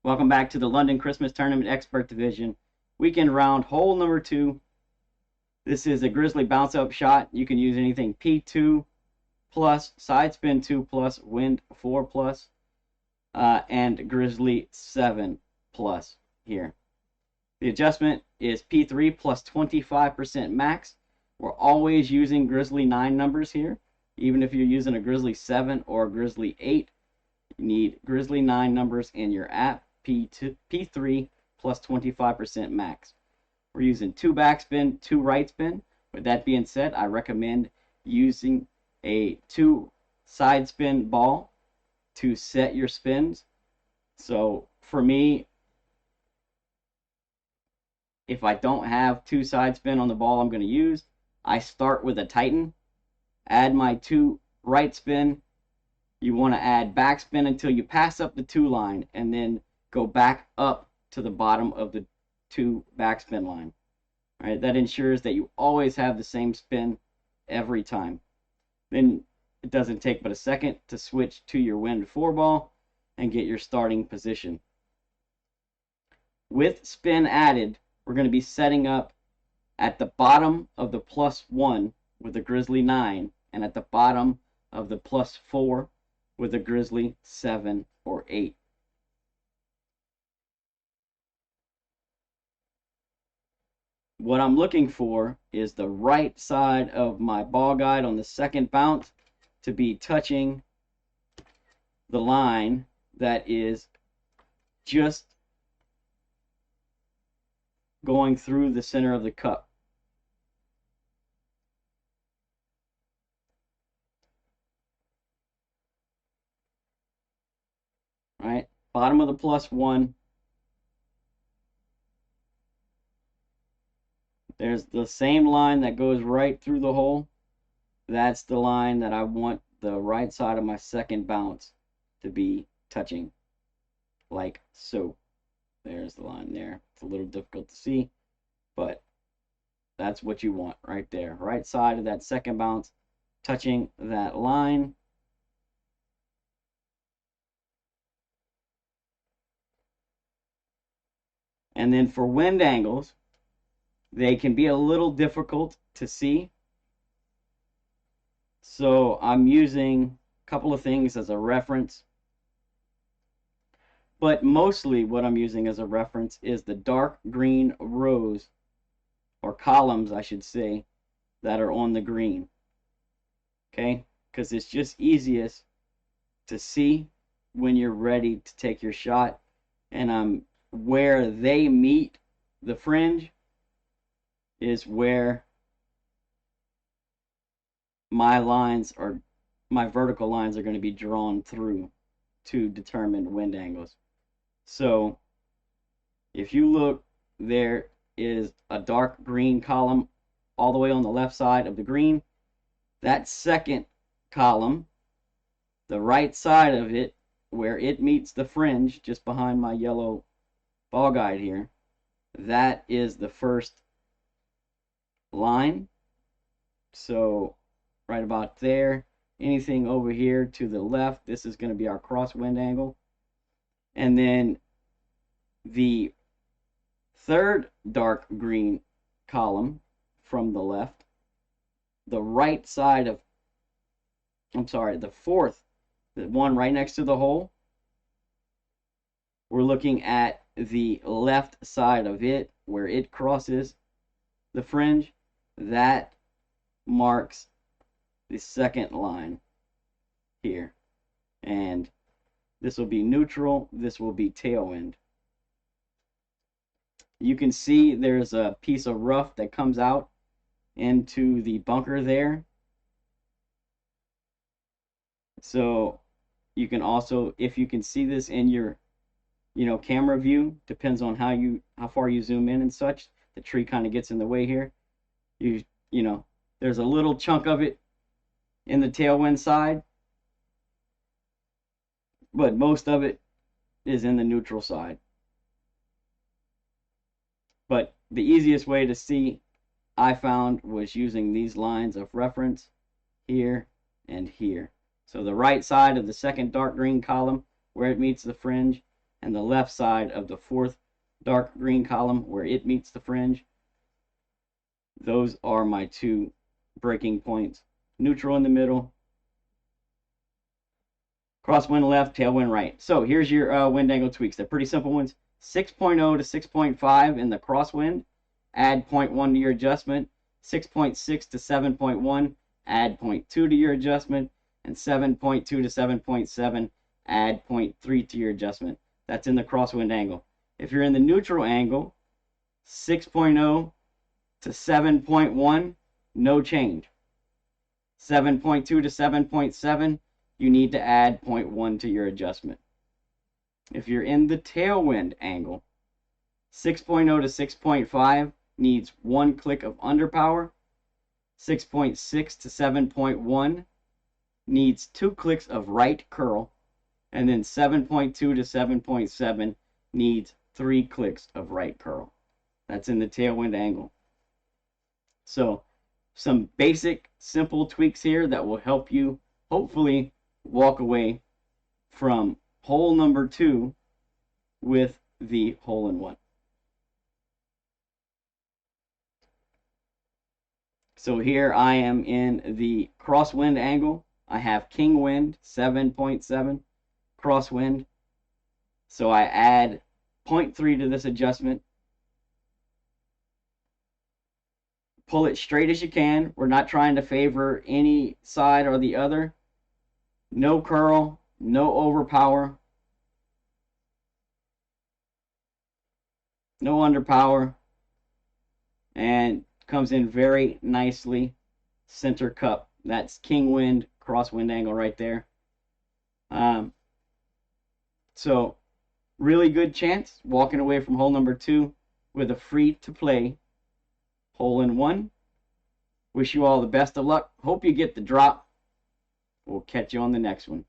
Welcome back to the London Christmas Tournament Expert Division. Weekend round, hole number 2. This is a Grizzly bounce up shot. You can use anything P2 plus, side spin 2 plus, wind 4 plus, and Grizzly 7 plus here. The adjustment is P3 plus 25% max. We're always using Grizzly 9 numbers here. Even if you're using a Grizzly 7 or a Grizzly 8, you need Grizzly 9 numbers in your app. P3 plus 25% max. We're using 2 backspin, 2 right spin. With that being said, I recommend using a 2 side spin ball to set your spins. So for me, if I don't have 2 side spin on the ball I'm going to use, I start with a Titan, add my 2 right spin. You want to add backspin until you pass up the 2 line, and then go back up to the bottom of the 2 backspin line. All right, that ensures that you always have the same spin every time. Then it doesn't take but a second to switch to your wind 4 ball and get your starting position. With spin added, we're going to be setting up at the bottom of the +1 with the Grizzly 9 and at the bottom of the +4 with a Grizzly 7 or 8. What I'm looking for is the right side of my ball guide on the second bounce to be touching the line that is just going through the center of the cup. Right, bottom of the +1. There's the same line that goes right through the hole. That's the line that I want the right side of my second bounce to be touching, like so. There's the line there. It's a little difficult to see, but that's what you want right there. Right side of that second bounce touching that line. And then for wind angles, they can be a little difficult to see. So I'm using a couple of things as a reference. But mostly what I'm using as a reference is the dark green rows, or columns I should say, that are on the green. Okay? Because it's just easiest to see when you're ready to take your shot. And where they meet the fringe is where my lines are, my vertical lines are going to be drawn through to determine wind angles. So if you look, there is a dark green column all the way on the left side of the green. That second column, the right side of it, where it meets the fringe just behind my yellow ball guide here, that is the first line. So right about there, anything over here to the left, this is going to be our crosswind angle. And then the third dark green column from the left, the right side of, the fourth, the one right next to the hole, we're looking at the left side of it where it crosses the fringe. That marks the second line here, and this will be neutral, this will be tailwind. You can see there's a piece of rough that comes out into the bunker there. So you can also, if you can see this in your camera view, depends on how far you zoom in and such. The tree kind of gets in the way here. There's a little chunk of it in the tailwind side, but most of it is in the neutral side. But the easiest way to see, I found, was using these lines of reference here and here. So the right side of the second dark green column where it meets the fringe, and the left side of the fourth dark green column where it meets the fringe. Those are my two breaking points. Neutral in the middle, crosswind left, tailwind right. So here's your wind angle tweaks. They're pretty simple ones. 6.0 to 6.5 in the crosswind, add 0.1 to your adjustment. 6.6 to 7.1, add 0.2 to your adjustment. And 7.2 to 7.7, add 0.3 to your adjustment. That's in the crosswind angle. If you're in the neutral angle, 6.0 to 7.1, no change. 7.2 to 7.7, you need to add 0.1 to your adjustment. If you're in the tailwind angle, 6.0 to 6.5 needs 1 click of underpower. 6.6 to 7.1 needs 2 clicks of right curl. And then 7.2 to 7.7 needs 3 clicks of right curl. That's in the tailwind angle. So some basic, simple tweaks here that will help you hopefully walk away from hole number 2 with the hole-in-one. So here I am in the crosswind angle. I have king wind, 7.7, crosswind. So I add 0.3 to this adjustment. Pull it straight as you can. We're not trying to favor any side or the other. No curl, no overpower, no underpower, and comes in very nicely center cup. That's king wind, crosswind angle right there. So really good chance walking away from hole number 2 with a free to play hole-in-one. Wish you all the best of luck. Hope you get the drop. We'll catch you on the next one.